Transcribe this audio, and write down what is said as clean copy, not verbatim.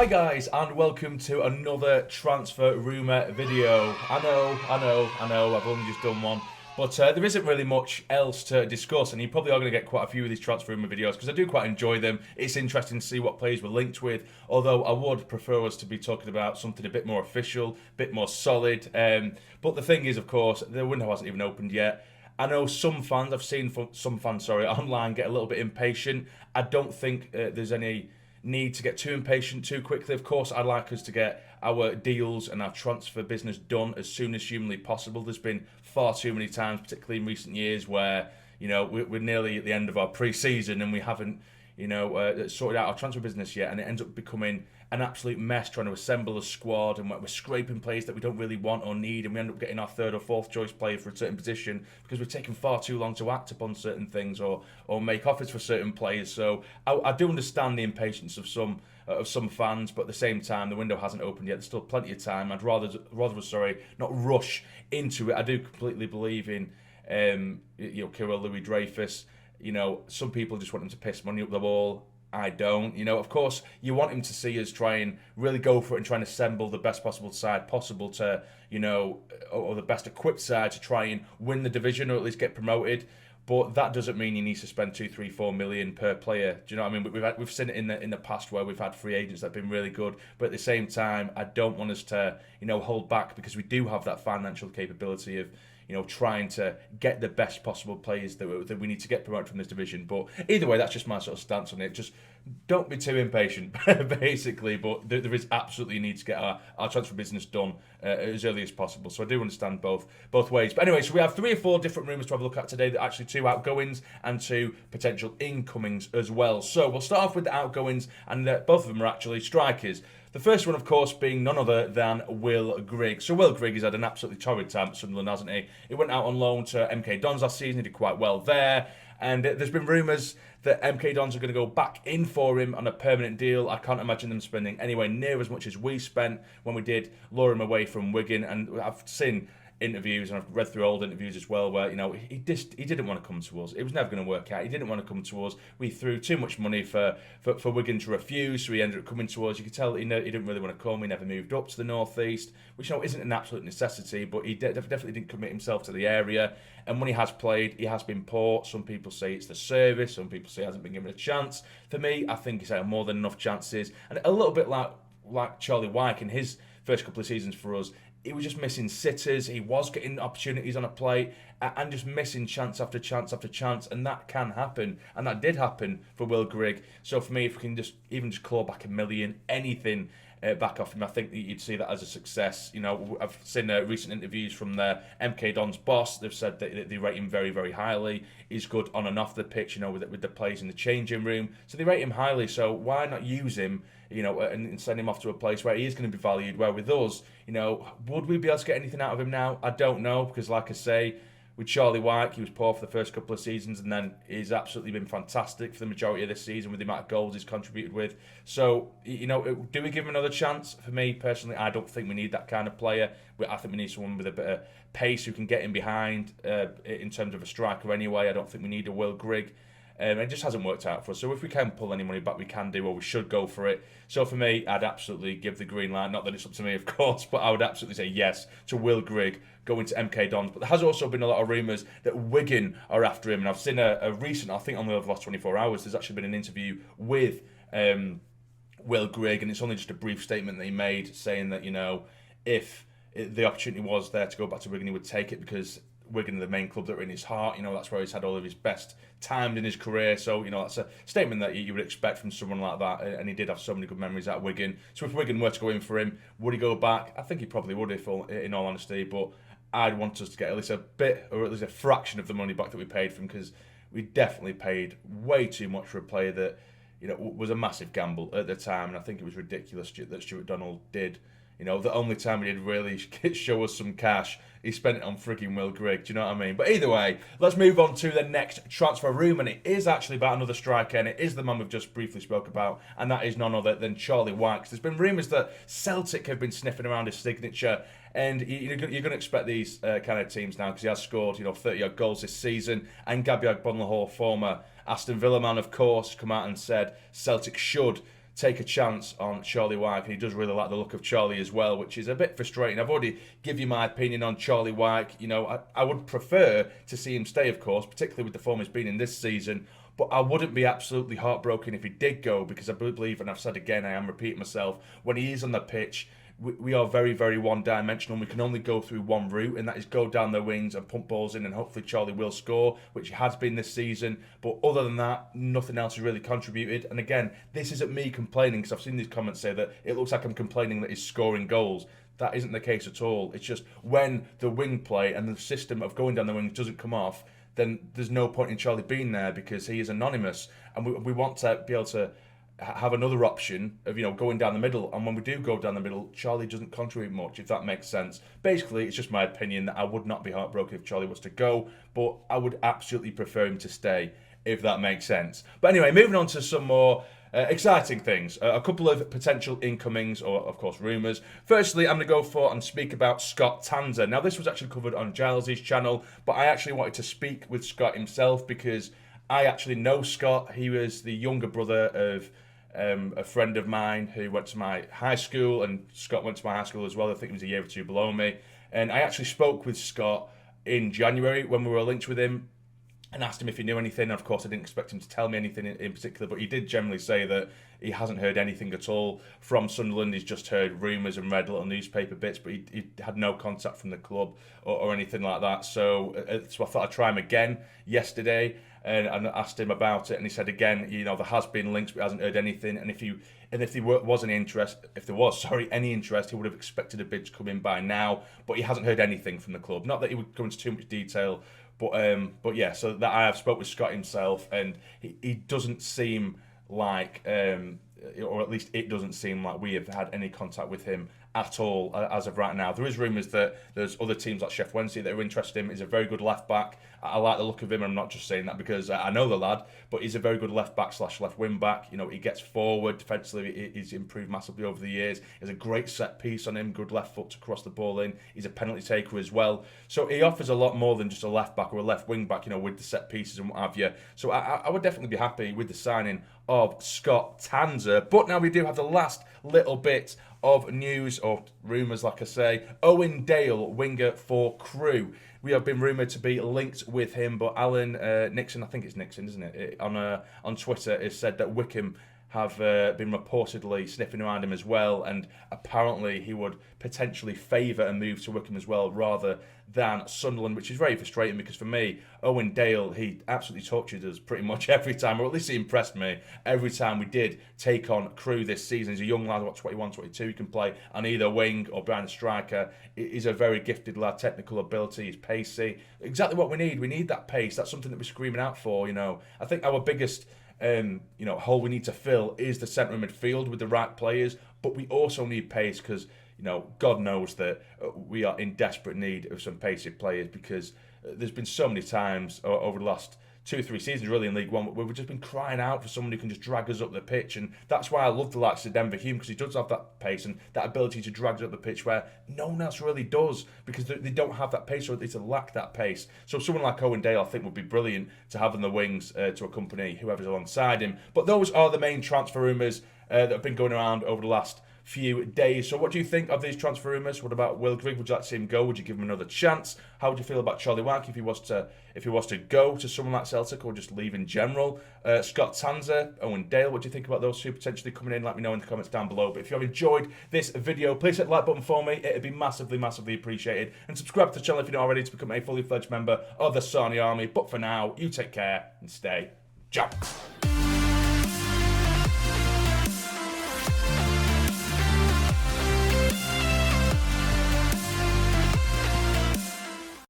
Hi guys, and welcome to another transfer rumour video. I know, I've only just done one. But there isn't really much else to discuss, and you probably are going to get quite a few of these transfer rumour videos because I do quite enjoy them. It's interesting to see what players we're linked with, although I would prefer us to be talking about something a bit more official, a bit more solid. But the thing is, of course, the window hasn't even opened yet. I know some fans, I've seen some fans, online get a little bit impatient. I don't think there's any need to get too impatient too quickly. Of course, I'd like us to get our deals and our transfer business done as soon as humanly possible. There's been far too many times, particularly in recent years, where we're nearly at the end of our pre-season and we haven't sorted out our transfer business yet, and it ends up becoming an absolute mess trying to assemble a squad, and we're scraping players that we don't really want or need, and we end up getting our third or fourth choice player for a certain position because we're taking far too long to act upon certain ththings or make offers for certain players. So I do understand the impatience of some fans, but at the same time, the window hasn't opened yet. There's still plenty of time. I'd rather not rush into it. I do completely believe in Kirill Louis Dreyfus. Some people just want him to piss money up the wall. I don't. Of course, you want him to see us try and really go for it and try and assemble the best possible side possible to, or the best equipped side to try and win the division or at least get promoted. But that doesn't mean he needs to spend 2, 3, 4 million per player. Do you know what I mean? We've seen it in the past where we've had free agents that have been really good, but at the same time, I don't want us to hold back because we do have that financial capability of trying to get the best possible players that we need to get promoted from this division. But either way, that's just my sort of stance on it. Just don't be too impatient, basically. But there is absolutely a need to get our transfer business done as early as possible. So I do understand both ways. But anyway, so we have 3 or 4 different rumours to have a look at today. That actually 2 outgoings and 2 potential incomings as well. So we'll start off with the outgoings, and both of them are actually strikers. The first one, of course, being none other than Will Grigg. So Will Grigg has had an absolutely torrid time at Sunderland, hasn't he? He went out on loan to MK Dons last season. He did quite well there. And there's been rumours that MK Dons are going to go back in for him on a permanent deal. I can't imagine them spending anywhere near as much as we spent when we did lure him away from Wigan. And I've seen interviews, and I've read through old interviews as well, where he didn't want to come to us. It was never going to work out. He didn't want to come to us. We threw too much money for Wigan to refuse, so he ended up coming to us. You could tell he didn't really want to come. He never moved up to the northeast, which isn't an absolute necessity, but he definitely didn't commit himself to the area. And when he has played, he has been poor. Some people say it's the service. Some people say he hasn't been given a chance. For me, I think he's had more than enough chances, and a little bit like Charlie Wyke in his first couple of seasons for us. He was just missing sitters. He was getting opportunities on a plate and just missing chance after chance after chance. And that can happen. And that did happen for Will Grigg. So for me, if we can just claw back $1 million, anything back off him, I think that you'd see that as a success. I've seen recent interviews from their MK Dons boss. They've said that they rate him very, very highly. He's good on and off the pitch, with the players in the changing room. So they rate him highly. So why not use him, and send him off to a place where he is going to be valued? Where with us, would we be able to get anything out of him now? I don't know, because like I say, with Charlie Wyke, he was poor for the first couple of seasons, and then he's absolutely been fantastic for the majority of this season with the amount of goals he's contributed with. So, do we give him another chance? For me, personally, I don't think we need that kind of player. I think we need someone with a bit of pace who can get in behind in terms of a striker anyway. I don't think we need a Will Grigg. It just hasn't worked out for us. So if we can pull any money back, we can do, or we should go for it. So for me, I'd absolutely give the green light. Not that it's up to me, of course, but I would absolutely say yes to Will Grigg going to MK Dons. But there has also been a lot of rumours that Wigan are after him. And I've seen a recent, I think on the last 24 hours, there's actually been an interview with Will Grigg, and it's only just a brief statement that he made saying that, if the opportunity was there to go back to Wigan, he would take it because Wigan are the main club that are in his heart. That's where he's had all of his best times in his career. So, that's a statement that you would expect from someone like that. And he did have so many good memories at Wigan. So if Wigan were to go in for him, would he go back? I think he probably would, in all honesty. But I'd want us to get at least a bit, or at least a fraction of the money back that we paid for him, because we definitely paid way too much for a player that, was a massive gamble at the time. And I think it was ridiculous that Stuart Donald did. The only time he did really show us some cash, he spent it on frigging Will Grigg. Do you know what I mean? But either way, let's move on to the next transfer rumour, and it is actually about another striker, and it is the man we've just briefly spoke about, and that is none other than Charlie Wyke. There's been rumours that Celtic have been sniffing around his signature, and you're going to expect these kind of teams now, because he has scored 30-odd goals this season, and Gabriel Bonlahor, former Aston Villa man, of course, come out and said Celtic should take a chance on Charlie Wyke, and he does really like the look of Charlie as well, which is a bit frustrating. I've already given you my opinion on Charlie Wyke. You know, I would prefer to see him stay, of course, particularly with the form he's been in this season, but I wouldn't be absolutely heartbroken if he did go, because I believe, and I've said again, I am repeating myself, when he is on the pitch, we are very, very one-dimensional. We can only go through one route, and that is go down the wings and pump balls in, and hopefully Charlie will score, which he has been this season. But other than that, nothing else has really contributed. And again, this isn't me complaining, because I've seen these comments say that it looks like I'm complaining that he's scoring goals. That isn't the case at all. It's just when the wing play and the system of going down the wings doesn't come off, then there's no point in Charlie being there, because he is anonymous. And we want to be able to have another option of, you know, going down the middle, and when we do go down the middle, Charlie doesn't contribute much, if that makes sense. Basically, it's just my opinion that I would not be heartbroken if Charlie was to go, but I would absolutely prefer him to stay, if that makes sense. But anyway, moving on to some more exciting things. A couple of potential incomings, or of course rumours. Firstly, I'm going to go for and speak about Scott Tanser. Now, this was actually covered on Giles' channel, but I actually wanted to speak with Scott himself, because I actually know Scott. He was the younger brother of a friend of mine who went to my high school, and Scott went to my high school as well. I think he was a year or two below me. And I actually spoke with Scott in January when we were linked with him, and asked him if he knew anything. Of course, I didn't expect him to tell me anything in particular, but he did generally say that he hasn't heard anything at all from Sunderland. He's just heard rumours and read little newspaper bits, but he had no contact from the club or anything like that. So I thought I'd try him again yesterday and asked him about it, and he said again, you know, there has been links, but he hasn't heard anything. And if there was any interest, any interest, he would have expected a bid to come in by now. But he hasn't heard anything from the club. Not that he would go into too much detail. But yeah, so that I have spoke with Scott himself, and he doesn't seem like, or at least it doesn't seem like we have had any contact with him at all as of right now. There is rumours that there's other teams like Sheffield Wednesday that are interested in him. He's a very good left back. I like the look of him. I'm not just saying that because I know the lad, but he's a very good left back / left wing back. You know, he gets forward defensively. He's improved massively over the years. He has a great set piece on him, good left foot to cross the ball in. He's a penalty taker as well. So he offers a lot more than just a left back or a left wing back, you know, with the set pieces and what have you. So I would definitely be happy with the signing of Scott Tanser. But now we do have the last little bit of news, or rumours, like I say. Owendale, winger for Crewe. We have been rumoured to be linked with him, but Alan Nixon, I think it's Nixon, isn't it, on Twitter, has said that Wycombe have been reportedly sniffing around him as well, and apparently he would potentially favour a move to Wycombe as well, rather than Sunderland, which is very frustrating, because for me, Owendale, he absolutely tortured us pretty much every time, or at least he impressed me every time we did take on Crewe this season. He's a young lad, about 21, 22, he can play on either wing or behind a striker. He's a very gifted lad, technical ability, he's pacey, exactly what we need. We need that pace. That's something that we're screaming out for, you know. I think our biggest hole we need to fill is the centre of midfield with the right players, but we also need pace, because, you know, God knows that we are in desperate need of some pacey players, because there's been so many times over the last 2 or 3 seasons really in League One where we've just been crying out for someone who can just drag us up the pitch, and that's why I love the likes of Denver Hume, because he does have that pace and that ability to drag us up the pitch where no one else really does, because they don't have that pace, or they lack that pace. So someone like Owendale I think would be brilliant to have in the wings to accompany whoever's alongside him. But those are the main transfer rumours that have been going around over the last few days. So what do you think of these transfer rumours? What about Will Grigg? Would you like to see him go? Would you give him another chance? How would you feel about Charlie Wyke if he was to go to someone like Celtic, or just leave in general? Scott Tanser, Owendale, what do you think about those two potentially coming in? Let me know in the comments down below. But if you have enjoyed this video, please hit the like button for me. It'd be massively, massively appreciated. And subscribe to the channel if you're not already, to become a fully fledged member of the Sarny Army. But for now, you take care and stay jump.